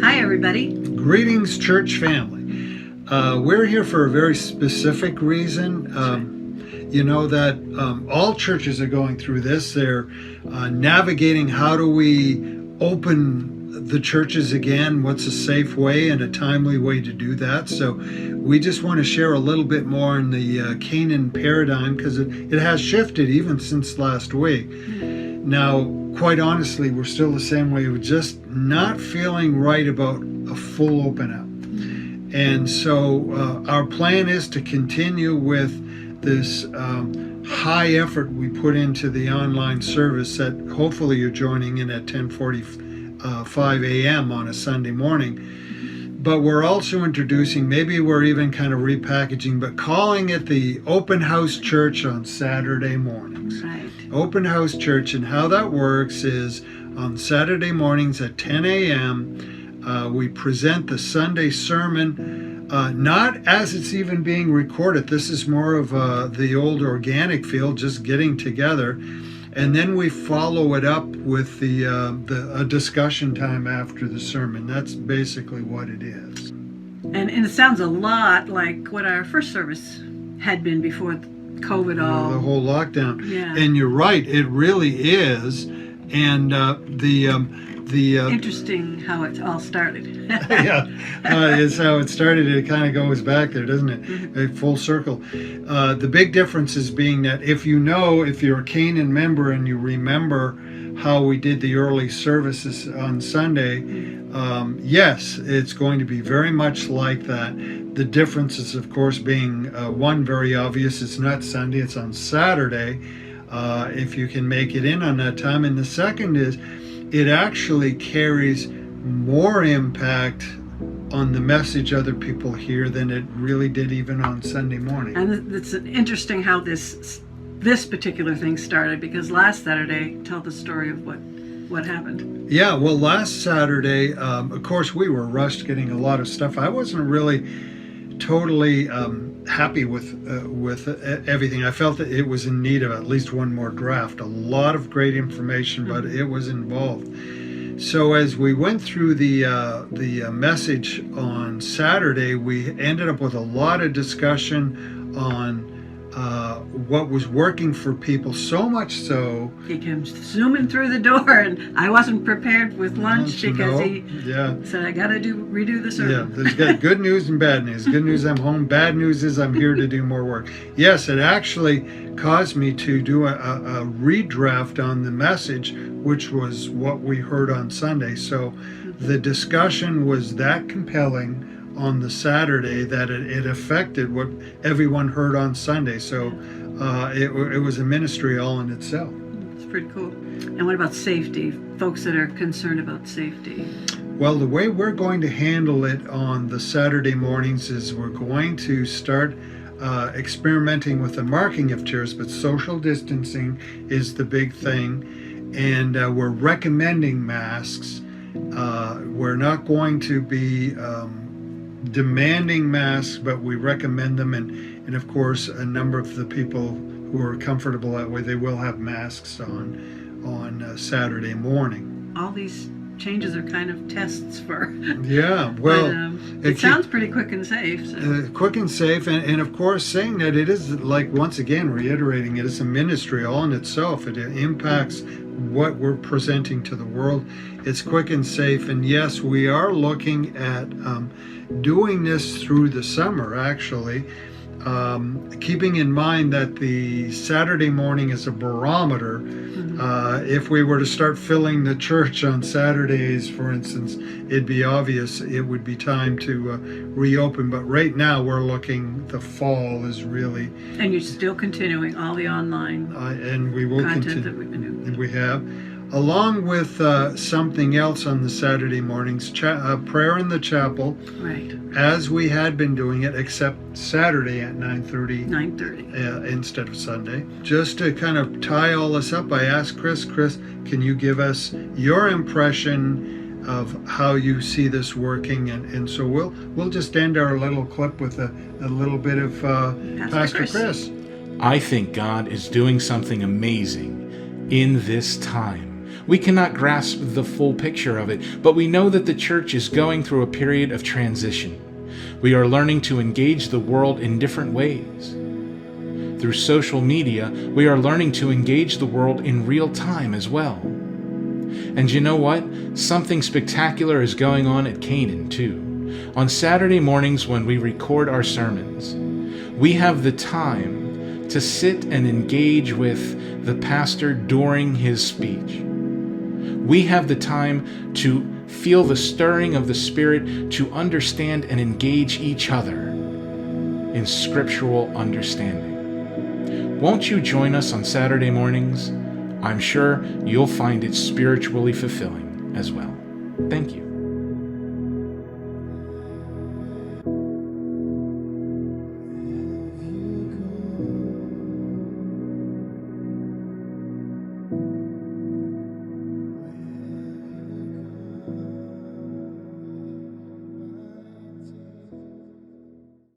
Hi, everybody. Greetings, church family. We're here for a very specific reason. You know that all churches are going through this. They're navigating how do we open the churches again, what's a safe way and a timely way to do that. So we just want to share a little bit more in the Canaan paradigm because it has shifted even since last week. Now, quite honestly, we're still the same way. We're just not feeling right about a full open up. And so our plan is to continue with this high effort we put into the online service that hopefully you're joining in at 10:45 a.m. on a Sunday morning. But we're also introducing, maybe we're even kind of repackaging, but calling it the Open House Church on Saturday mornings. Right. Open House Church, and how that works is on Saturday mornings at 10 a.m., we present the Sunday sermon, not as it's even being recorded. This is more of the old organic feel, just getting together. And then we follow it up with a discussion time after the sermon. That's basically what it is. And it sounds a lot like what our first service had been before COVID all. The whole lockdown. Yeah. And you're right, it really is. And interesting how it all started. Yeah, it's how it started. It kind of goes back there, doesn't it? Mm-hmm. A full circle. The big difference is being that if you're a Canaan member and you remember how we did the early services on Sunday, yes, it's going to be very much like that. The difference is, of course, being one very obvious. It's not Sunday, it's on Saturday. If you can make it in on that time. And the second is, it actually carries more impact on the message other people hear than it really did even on Sunday morning. And it's interesting how this particular thing started, because last Saturday, tell the story of what happened. Yeah, well, last Saturday, of course, we were rushed getting a lot of stuff. I wasn't really totally happy with everything. I felt that it was in need of at least one more draft. A lot of great information, but it was involved. So as we went through the message on Saturday, we ended up with a lot of discussion on what was working for people, so much so He came zooming through the door, and I wasn't prepared with lunch because he said, I got to redo the sermon. Yeah, there's got good news and bad news. Good news, I'm home. Bad news is I'm here to do more work. Yes, it actually caused me to do a redraft on the message, which was what we heard on Sunday. So the discussion was that compelling on the Saturday that it affected what everyone heard on Sunday. So it was a ministry all in itself. It's pretty cool. And what about safety? Folks that are concerned about safety. Well, the way we're going to handle it on the Saturday mornings is we're going to start experimenting with the marking of chairs, but social distancing is the big thing. And we're recommending masks. We're not going to be demanding masks, but we recommend them, and of course a number of the people who are comfortable that way, they will have masks on Saturday morning. All these changes are kind of tests for well, it sounds pretty quick and safe, so. Quick and safe, and of course saying that it is, like, once again reiterating, it is a ministry all in itself. It impacts what we're presenting to the world. It's quick and safe, and yes, we are looking at doing this through the summer, actually, keeping in mind that the Saturday morning is a barometer. If we were to start filling the church on Saturdays, for instance, it'd be obvious it would be time to reopen. But right now we're looking, the fall is really... And you're still continuing all the online and we will content continue. That we've been doing. We have. Along with something else on the Saturday mornings, prayer in the chapel, right, as we had been doing it, except Saturday at 9:30 instead of Sunday. Just to kind of tie all this up, I asked Chris, can you give us your impression of how you see this working? And so we'll just end our little clip with a little bit of Pastor Chris. I think God is doing something amazing in this time. We cannot grasp the full picture of it, but we know that the church is going through a period of transition. We are learning to engage the world in different ways. Through social media, we are learning to engage the world in real time as well. And you know what? Something spectacular is going on at Canaan too. On Saturday mornings when we record our sermons, we have the time to sit and engage with the pastor during his speech. We have the time to feel the stirring of the Spirit to understand and engage each other in scriptural understanding. Won't you join us on Saturday mornings? I'm sure you'll find it spiritually fulfilling as well. Thank you.